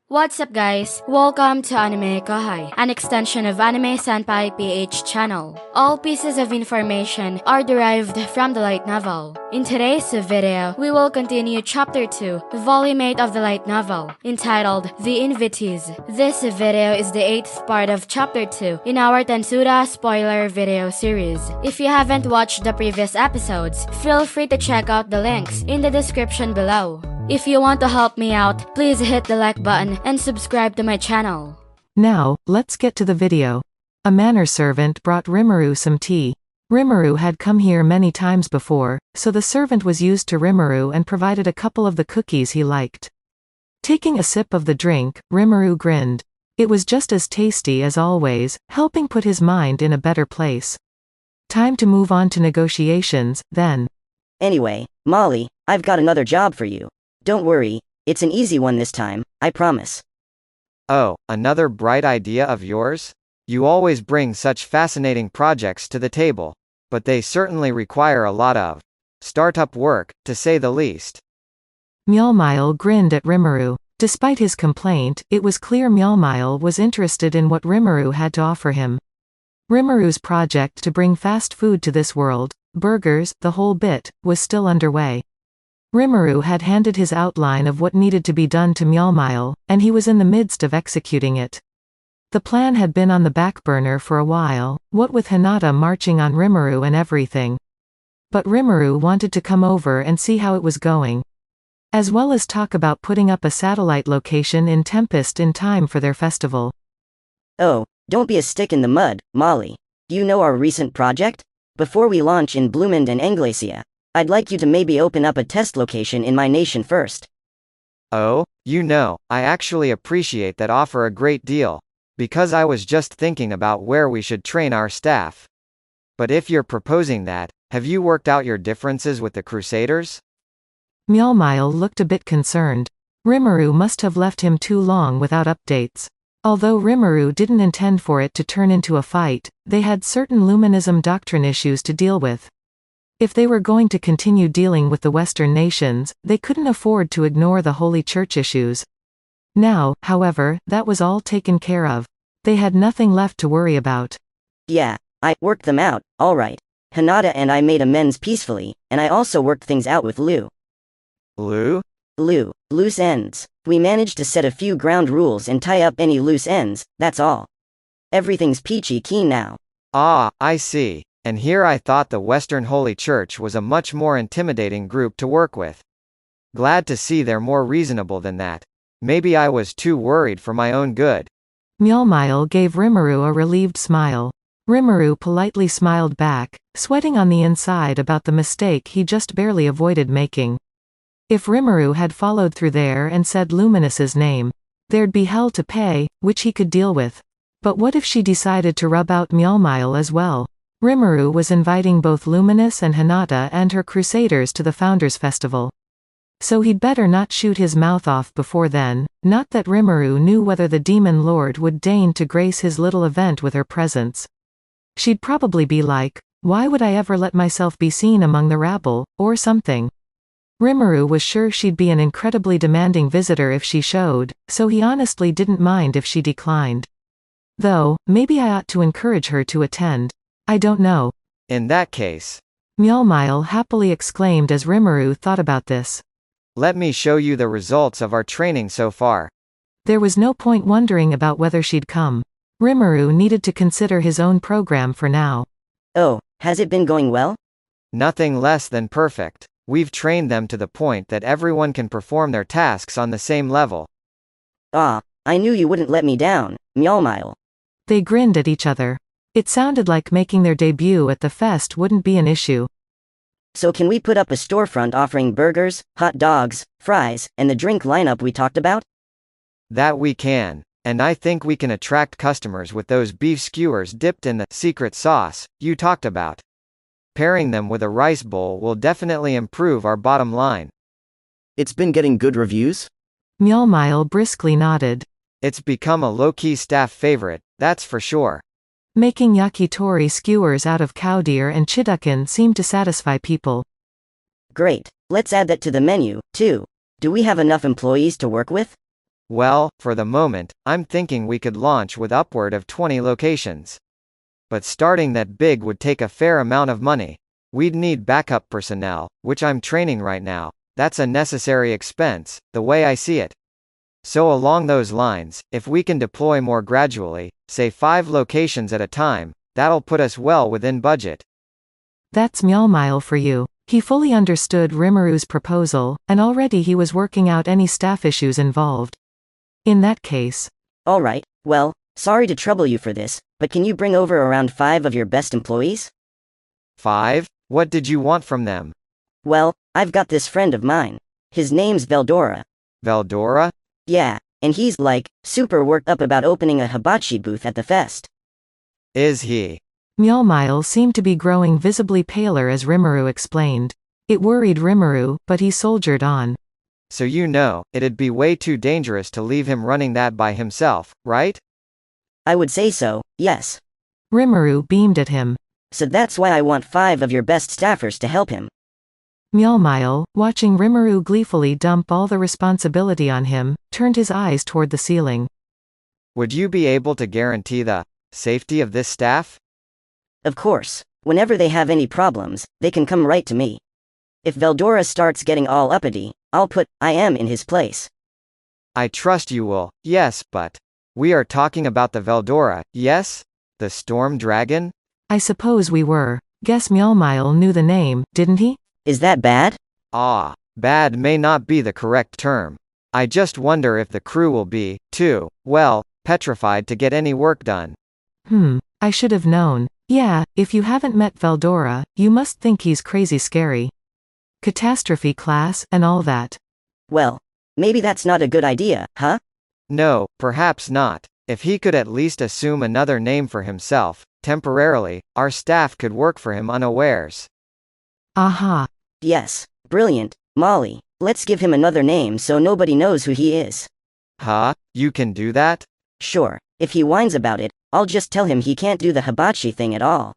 What's up guys? Welcome to AnimeKouhai, an extension of Anime Senpai PH channel. All pieces of information are derived from the light novel. In today's video, we will continue chapter 2, volume 8 of the light novel, entitled The Invitees. This video is the 8th part of chapter 2 in our Tensura spoiler video series. If you haven't watched the previous episodes, feel free to check out the links in the description below. If you want to help me out, please hit the like button and subscribe to my channel. Now, let's get to the video. A manor servant brought Rimuru some tea. Rimuru had come here many times before, so the servant was used to Rimuru and provided a couple of the cookies he liked. Taking a sip of the drink, Rimuru grinned. It was just as tasty as always, helping put his mind in a better place. Time to move on to negotiations, then. Anyway, Molly, I've got another job for you. Don't worry, it's an easy one this time, I promise. Oh, another bright idea of yours? You always bring such fascinating projects to the table, but they certainly require a lot of startup work, to say the least. Mjolmile grinned at Rimuru. Despite his complaint, it was clear Mjolmile was interested in what Rimuru had to offer him. Rimuru's project to bring fast food to this world, burgers, the whole bit, was still underway. Rimuru had handed his outline of what needed to be done to Mjolmile, and he was in the midst of executing it. The plan had been on the back burner for a while, what with Hinata marching on Rimuru and everything. But Rimuru wanted to come over and see how it was going, as well as talk about putting up a satellite location in Tempest in time for their festival. Oh, don't be a stick in the mud, Molly. Do you know our recent project? Before we launch in Bloomend and Anglacia, I'd like you to maybe open up a test location in my nation first. Oh, I actually appreciate that offer a great deal, because I was just thinking about where we should train our staff. But if you're proposing that, have you worked out your differences with the Crusaders? Mjolmile looked a bit concerned. Rimuru must have left him too long without updates. Although Rimuru didn't intend for it to turn into a fight, they had certain Luminism doctrine issues to deal with. If they were going to continue dealing with the Western nations, they couldn't afford to ignore the Holy Church issues. Now, however, that was all taken care of. They had nothing left to worry about. Yeah, I worked them out, alright. Hinata and I made amends peacefully, and I also worked things out with Lou. Lou? Lou, loose ends. We managed to set a few ground rules and tie up any loose ends, that's all. Everything's peachy keen now. Ah, I see. And here I thought the Western Holy Church was a much more intimidating group to work with. Glad to see they're more reasonable than that. Maybe I was too worried for my own good. Mjolmile gave Rimuru a relieved smile. Rimuru politely smiled back, sweating on the inside about the mistake he just barely avoided making. If Rimuru had followed through there and said Luminous's name, there'd be hell to pay, which he could deal with. But what if she decided to rub out Mjolmile as well? Rimuru was inviting both Luminous and Hinata and her Crusaders to the Founders Festival. So he'd better not shoot his mouth off before then, not that Rimuru knew whether the Demon Lord would deign to grace his little event with her presence. She'd probably be like, "Why would I ever let myself be seen among the rabble," or something. Rimuru was sure she'd be an incredibly demanding visitor if she showed, so he honestly didn't mind if she declined. Though, maybe I ought to encourage her to attend. I don't know. In that case, Mjolmile happily exclaimed as Rimuru thought about this. Let me show you the results of our training so far. There was no point wondering about whether she'd come. Rimuru needed to consider his own program for now. Oh, has it been going well? Nothing less than perfect. We've trained them to the point that everyone can perform their tasks on the same level. Ah, I knew you wouldn't let me down, Mjolmile. They grinned at each other. It sounded like making their debut at the fest wouldn't be an issue. So can we put up a storefront offering burgers, hot dogs, fries, and the drink lineup we talked about? That we can. And I think we can attract customers with those beef skewers dipped in the secret sauce you talked about. Pairing them with a rice bowl will definitely improve our bottom line. It's been getting good reviews? Mjolmile briskly nodded. It's become a low-key staff favorite, that's for sure. Making yakitori skewers out of cow deer and chiducken seemed to satisfy people. Great, let's add that to the menu, too. Do we have enough employees to work with? Well, for the moment, I'm thinking we could launch with upward of 20 locations. But starting that big would take a fair amount of money. We'd need backup personnel, which I'm training right now. That's a necessary expense, the way I see it. So along those lines, if we can deploy more gradually, say 5 locations at a time, that'll put us well within budget. That's Mjolmile for you. He fully understood Rimuru's proposal, and already he was working out any staff issues involved. In that case. Alright, well, sorry to trouble you for this, but can you bring over around 5 of your best employees? 5? What did you want from them? Well, I've got this friend of mine. His name's Veldora. Veldora? Yeah, and he's like, super worked up about opening a hibachi booth at the fest. Is he? Mjolmile seemed to be growing visibly paler as Rimuru explained. It worried Rimuru, but he soldiered on. So you know, it'd be way too dangerous to leave him running that by himself, right? I would say so, yes. Rimuru beamed at him. So that's why I want 5 of your best staffers to help him. Mjolmile, watching Rimuru gleefully dump all the responsibility on him, turned his eyes toward the ceiling. Would you be able to guarantee the safety of this staff? Of course. Whenever they have any problems, they can come right to me. If Veldora starts getting all uppity, I'll put I am in his place. I trust you will, yes, but we are talking about the Veldora, yes? The Storm Dragon? I suppose we were. Guess Mjolmile knew the name, didn't he? Is that bad? Ah, bad may not be the correct term. I just wonder if the crew will be, too, well, petrified to get any work done. I should have known. Yeah, if you haven't met Veldora, you must think he's crazy scary. Catastrophe class, and all that. Well, maybe that's not a good idea, huh? No, perhaps not. If he could at least assume another name for himself, temporarily, our staff could work for him unawares. Aha. Yes, brilliant, Molly. Let's give him another name so nobody knows who he is. Huh? You can do that? Sure, if he whines about it, I'll just tell him he can't do the hibachi thing at all.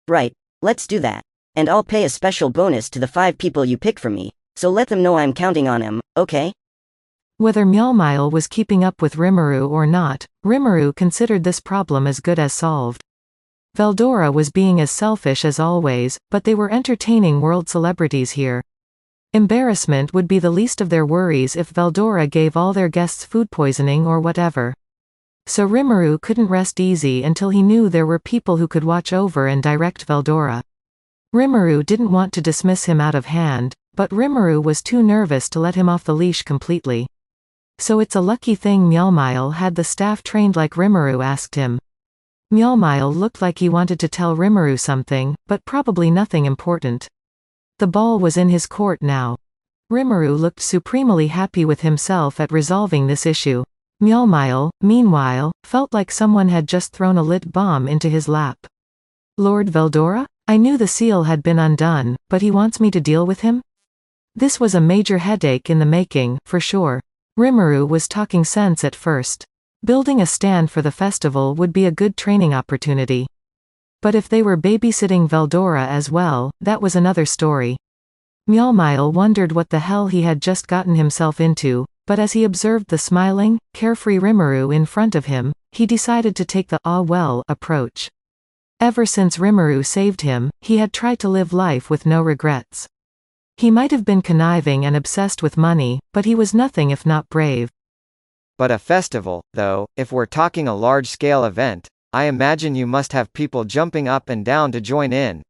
Right, let's do that. And I'll pay a special bonus to the 5 people you pick for me, so let them know I'm counting on him, okay? Whether Mjolmile was keeping up with Rimuru or not, Rimuru considered this problem as good as solved. Veldora was being as selfish as always, but they were entertaining world celebrities here. Embarrassment would be the least of their worries if Veldora gave all their guests food poisoning or whatever. So Rimuru couldn't rest easy until he knew there were people who could watch over and direct Veldora. Rimuru didn't want to dismiss him out of hand, but Rimuru was too nervous to let him off the leash completely. So it's a lucky thing Mjolmile had the staff trained like Rimuru asked him. Mjolmile looked like he wanted to tell Rimuru something, but probably nothing important. The ball was in his court now. Rimuru looked supremely happy with himself at resolving this issue. Mjolmile, meanwhile, felt like someone had just thrown a lit bomb into his lap. Lord Veldora? I knew the seal had been undone, but he wants me to deal with him? This was a major headache in the making, for sure. Rimuru was talking sense at first. Building a stand for the festival would be a good training opportunity. But if they were babysitting Veldora as well, that was another story. Mjolmile wondered what the hell he had just gotten himself into, but as he observed the smiling, carefree Rimuru in front of him, he decided to take the "ah well" approach. Ever since Rimuru saved him, he had tried to live life with no regrets. He might have been conniving and obsessed with money, but he was nothing if not brave. But a festival, though, if we're talking a large-scale event, I imagine you must have people jumping up and down to join in.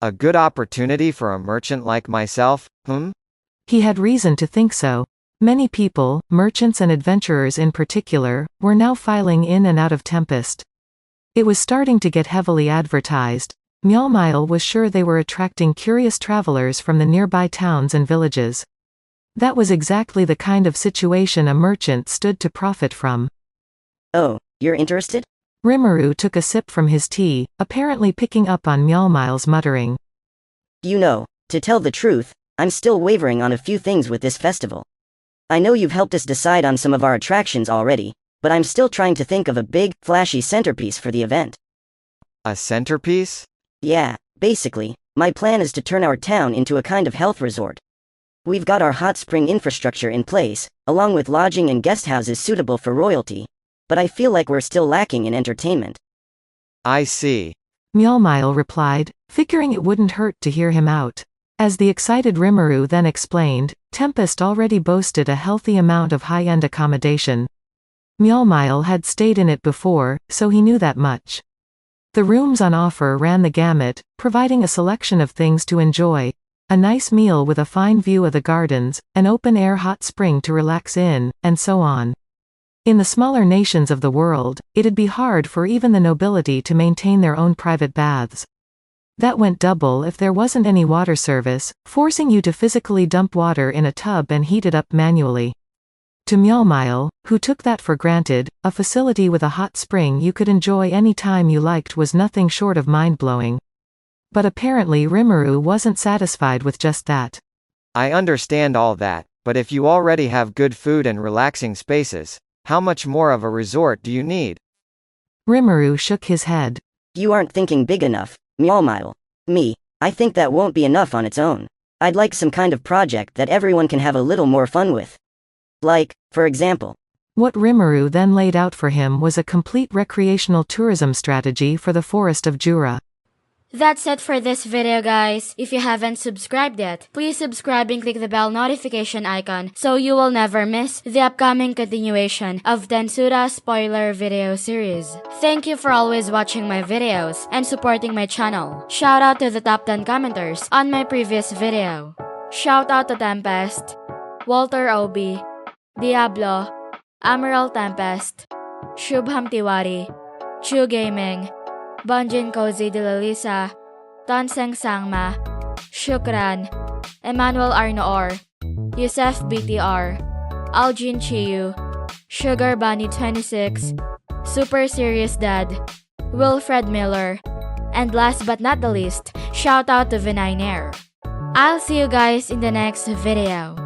A good opportunity for a merchant like myself, He had reason to think so. Many people, merchants and adventurers in particular, were now filing in and out of Tempest. It was starting to get heavily advertised. Mjolmile was sure they were attracting curious travelers from the nearby towns and villages. That was exactly the kind of situation a merchant stood to profit from. Oh, you're interested? Rimuru took a sip from his tea, apparently picking up on Mjolmile's muttering. You know, to tell the truth, I'm still wavering on a few things with this festival. I know you've helped us decide on some of our attractions already, but I'm still trying to think of a big, flashy centerpiece for the event. A centerpiece? Yeah, basically, my plan is to turn our town into a kind of health resort. We've got our hot spring infrastructure in place, along with lodging and guest houses suitable for royalty. But I feel like we're still lacking in entertainment. I see. Mjolnir replied, figuring it wouldn't hurt to hear him out. As the excited Rimuru then explained, Tempest already boasted a healthy amount of high-end accommodation. Mjolnir had stayed in it before, so he knew that much. The rooms on offer ran the gamut, providing a selection of things to enjoy. A nice meal with a fine view of the gardens, an open-air hot spring to relax in, and so on. In the smaller nations of the world, it'd be hard for even the nobility to maintain their own private baths. That went double if there wasn't any water service, forcing you to physically dump water in a tub and heat it up manually. To Mjolnir, who took that for granted, a facility with a hot spring you could enjoy any time you liked was nothing short of mind-blowing. But apparently Rimuru wasn't satisfied with just that. I understand all that, but if you already have good food and relaxing spaces, how much more of a resort do you need? Rimuru shook his head. You aren't thinking big enough, Mjolnir. I think that won't be enough on its own. I'd like some kind of project that everyone can have a little more fun with. Like, for example. What Rimuru then laid out for him was a complete recreational tourism strategy for the Forest of Jura. That's it for this video, guys. If you haven't subscribed yet, please subscribe and click the bell notification icon so you will never miss the upcoming continuation of Tensura spoiler video series. Thank you for always watching my videos and supporting my channel. Shout out to the top 10 commenters on my previous video. Shout out to Tempest, Walter Obi, Diablo, Emerald Tempest, Shubham Tiwari, Chu Gaming, Bunjin Cozy de la Lisa, Tonseng Sangma, Shukran, Emmanuel Arnoor, Yusef BTR, Aljin Chiyu, Sugar Bunny 26, Super Serious Dad, Wilfred Miller, and last but not the least, shout out to Vinay Nair. I'll see you guys in the next video.